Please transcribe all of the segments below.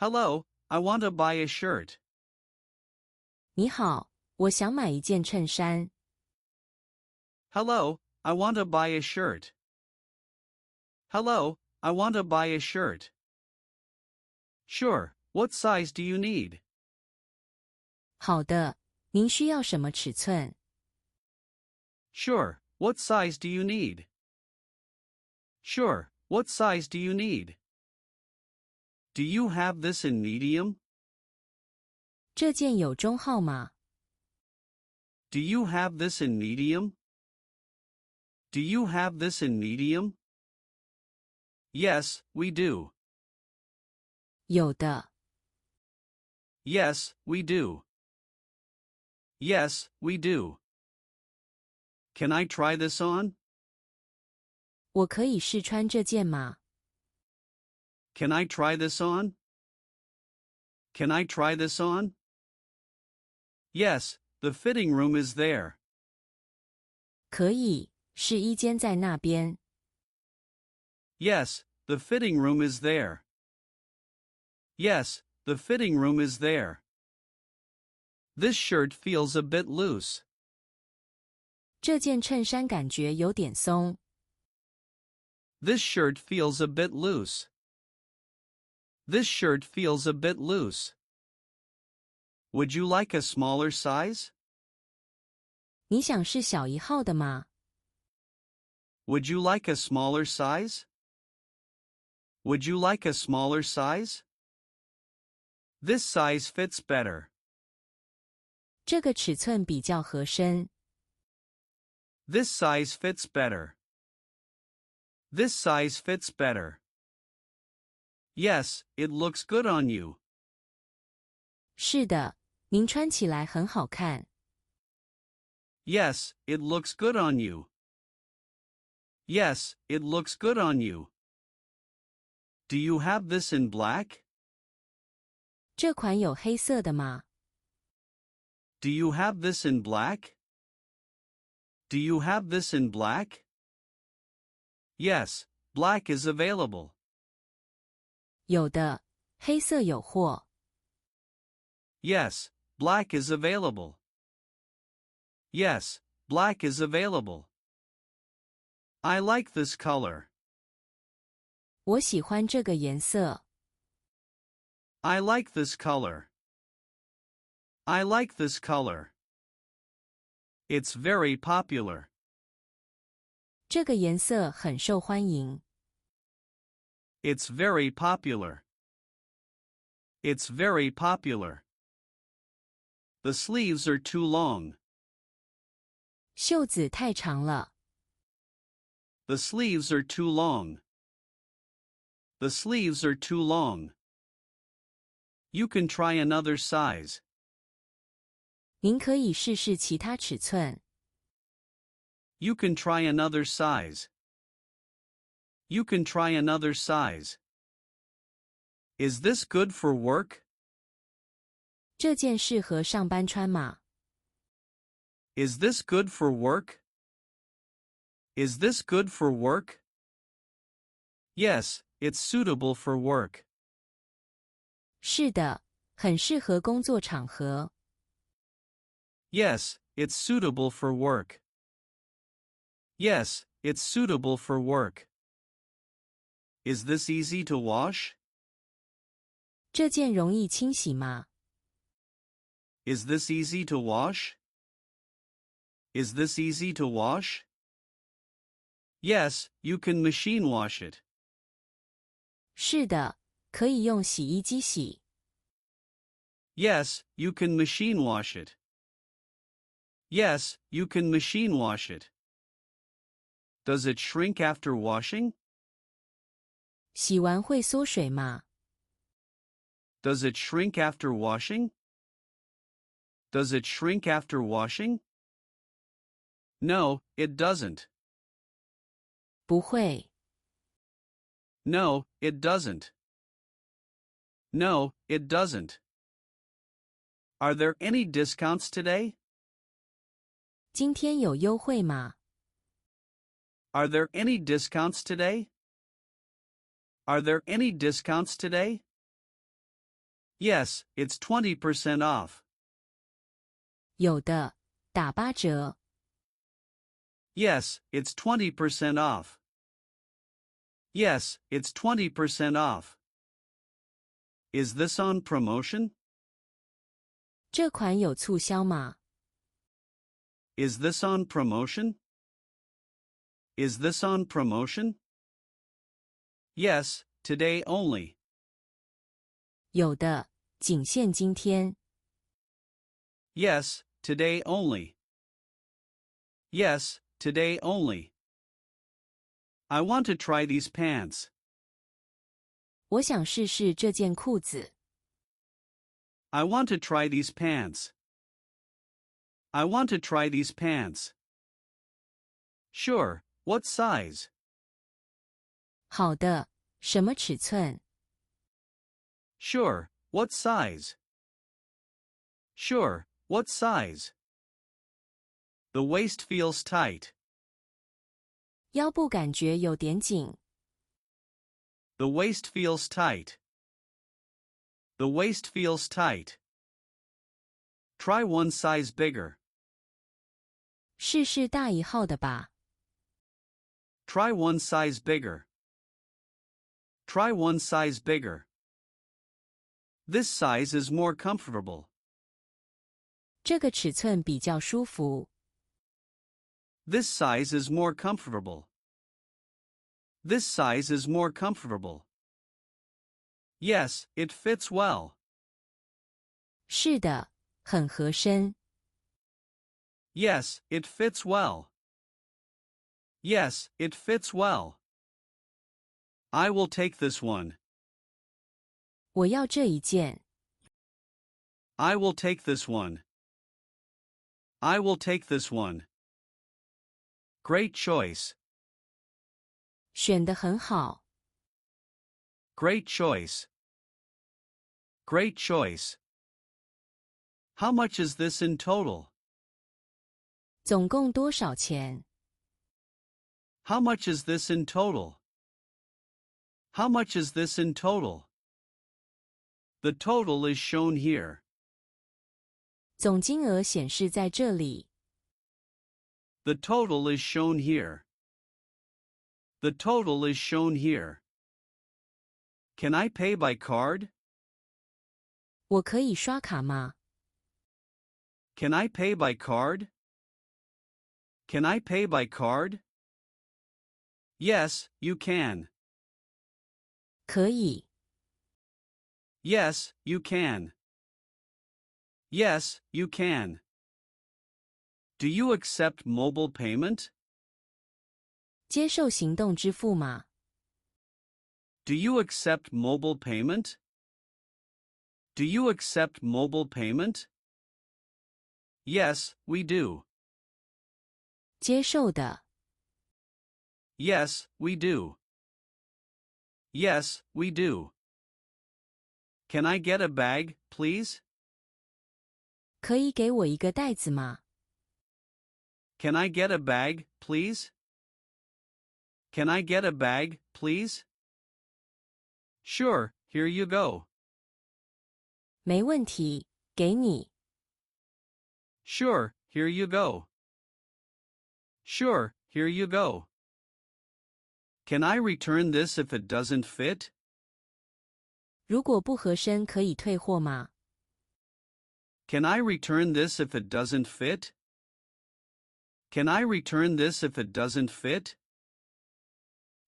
Hello, I want to buy a shirt. 你好，我想買一件衬衫。Hello, I want to buy a shirt. Hello, I want to buy a shirt. Sure, what size do you need? 好的，您需要什么尺寸？ Sure, what size do you need? Sure, what size do you need? Do you have this in medium? 这件有中号吗？ Do you have this in medium? Do you have this in medium? Yes, we do. 有的。Yes, we do. Yes, we do. Can I try this on? 我可以試穿這件嗎？ Can I try this on? Can I try this on? Yes, the fitting room is there. 可以，试衣間在那邊。Yes, the fitting room is there. Yes, the fitting room is there. This shirt feels a bit loose. 這件襯衫感覺有點鬆。This shirt feels a bit loose. This shirt feels a bit loose. Would you like a smaller size? 你想是小一號的嗎？ Would you like a smaller size? Would you like a smaller size? This size fits better. 這個尺寸比較合身。This size fits better. This size fits better. Yes, it looks good on you. 是的，您穿起来很好看。Yes, it looks good on you. Yes, it looks good on you. Do you have this in black? 這款有黑色的嗎？ Do you have this in black? Do you have this in black? Yes, black is available. 有的，黑色有貨。Yes, black is available. Yes, black is available. I like this color. 我喜歡這個顏色。I like this color. I like this color. It's very popular. 這個顏色很受歡迎。It's very popular. It's very popular. The sleeves are too long. 袖子太長了。The sleeves are too long. The sleeves are too long. You can try another size. 您可以試試其他尺寸。You can try another size. You can try another size. Is this good for work? 這件適合上班穿嗎？ Is this good for work? Is this good for work? Yes, it's suitable for work. 是的，很適合工作場合。Yes, it's suitable for work. Yes, it's suitable for work. Is this easy to wash? 這件容易清洗嗎？ Is this easy to wash? Is this easy to wash? Yes, you can machine wash it. 是的，可以用洗衣機洗。Yes, you can machine wash it. Yes, you can machine wash it. Does it shrink after washing? 洗完會縮水嗎？ Does it shrink after washing? Does it shrink after washing? No, it doesn't. 不會。No, it doesn't. No, it doesn't. Are there any discounts today? 今天有優惠嗎？ Are there any discounts today? Are there any discounts today? Yes, it's 20% off. 有的，打8折。Yes, it's 20% off. Yes, it's 20% off. Is this on promotion? 这款有促销吗？ Is this on promotion? Is this on promotion? Yes, today only. 有的，仅限今天。Yes, today only. Yes, today only. I want to try these pants. 我想試試這件褲子。I want to try these pants. I want to try these pants. Sure, what size? 好的，什麼尺寸？ Sure, what size? Sure, what size? The waist feels tight. 腰部感覺有點緊。The waist feels tight. The waist feels tight. Try one size bigger. 試試大1號的吧。Try one size bigger. Try one size bigger. This size is more comfortable. 這個尺寸比較舒服。This size is more comfortable. This size is more comfortable. Yes, it fits well. 是的，很合身。Yes, it fits well. Yes, it fits well. I will take this one. 我要這一件。I will take this one. I will take this one. Great choice. 選得很好。Great choice. Great choice. How much is this in total? 總共多少錢？ How much is this in total? How much is this in total? The total is shown here. 總金額顯示在這裡。The total is shown here. The total is shown here. Can I pay by card? 我可以刷卡嗎？ Can I pay by card? Can I pay by card? Yes, you can. 可以。Yes, you can. Yes, you can. Do you accept mobile payment? 接受行動支付嗎？ Do you accept mobile payment? Do you accept mobile payment? Yes, we do. 接受的。Yes, we do. Yes, we do. Can I get a bag, please? 可以給我一個袋子嗎？ Can I get a bag, please? Can I get a bag, please? Sure, here you go. 沒問題，給你。Sure, here you go. Sure, here you go. Can I return this if it doesn't fit? 如果不合身可以退貨嗎？ Can I return this if it doesn't fit? Can I return this if it doesn't fit?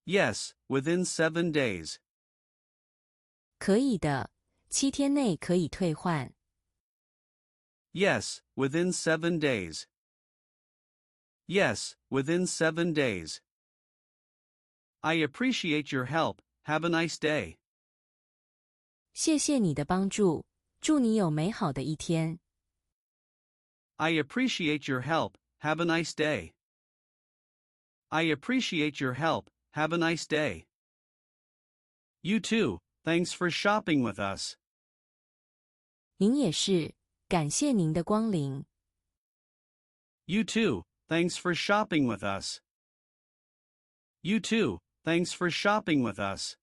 Yes, within 7 days. 可以的，7天內可以退換。Yes, within 7 days. Yes, within 7 days. I appreciate your help. Have a nice day. 謝謝你的幫助，祝你有美好的一天。I appreciate your help. Have a nice day. I appreciate your help. Have a nice day. You too. Thanks for shopping with us. 您也是，感謝您的光臨。You too. Thanks for shopping with us. You too. Thanks for shopping with us.